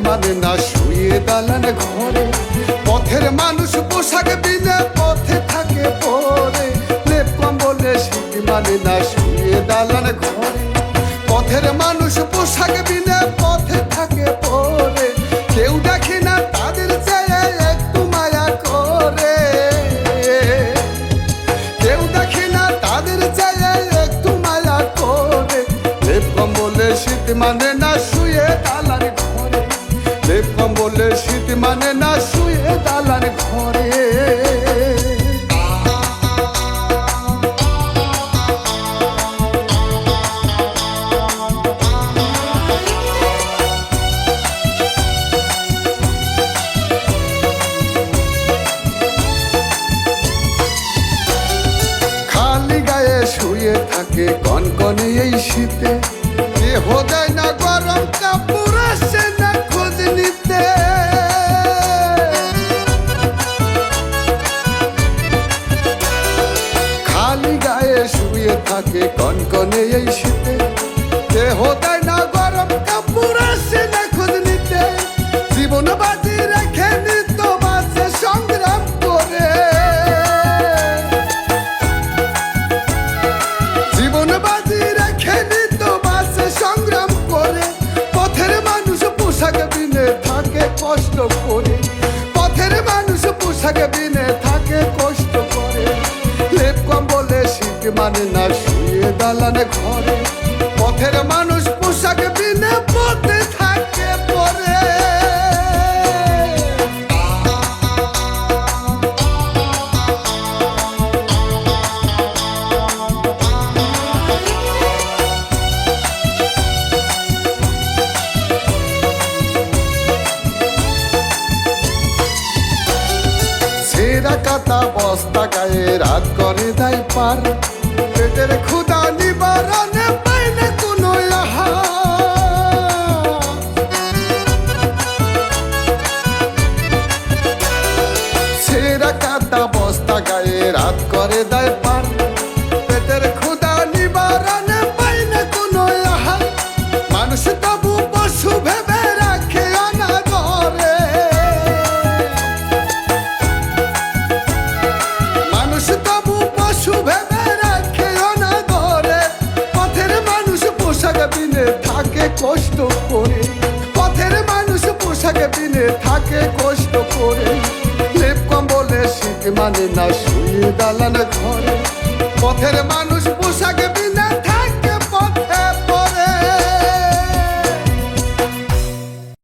মানে না শুয়ে দালান ঘরে। পথের মানুষ পোশাক বিনে পথে থাকে পরে। লেপ কম্বলে শীত মানে না শুয়ে দালান ঘরে। পথের মানুষ পোশাক বিনে পথে থাকে পরে। কেউ দেখে না তাদের চেয়ে একটু মায়া করে। কেউ দেখে না তাদের চেয়ে একটু মায়া করে। লেপ কম্বলে শীত মানে না শুয়ে দালান ঘরে। লেপ কম্বলে শীত মানে না শুয়ে দালান ঘরে। শুয়ে থাকে কনকনে এই শীতে। দেহ দেয় না গরম কাপড় আসে না খোঁজ নিতে। খালি গায়ে শুয়ে থাকে কনকনে এই শীতে। দেহ দেয় না গরম কাপড় আসে না খোঁজ নিতে। জীবন বাজি রেখে নিত বাঁচে সংগ্রাম করে। কষ্ট করে পথের মানুষ পোশাক বিনে থাকে কষ্ট করে। লেপ কম্বলে শীত মানে না শুয়ে দালান ঘরে। পথের মানুষ পোশাক বিনে পথে থাকে পরে। কাটা বস্তা গায়ে রাত করে দেয় পার। পেটের ক্ষুধা নিবারণে পায় না কোনো আহার। ছেঁড়া কাটা বস্তা গায়ে রাত করে দেয় পার। পেটের ক্ষুধা নিবারণে পায় না কোনো আহার। মানুষ তবু পশু ভেবে রাখে অনাদরে। তবু পশু ভেবে রাখে অনাদরে। পথের মানুষ পোশাক বিনে থাকে কষ্ট করে। পথের মানুষ পোশাক বিনে থাকে কষ্ট করে। লেপ কম্বলে শীত মানে না শুয়ে দালান ঘরে। পথের মানুষ পোশাক বিনে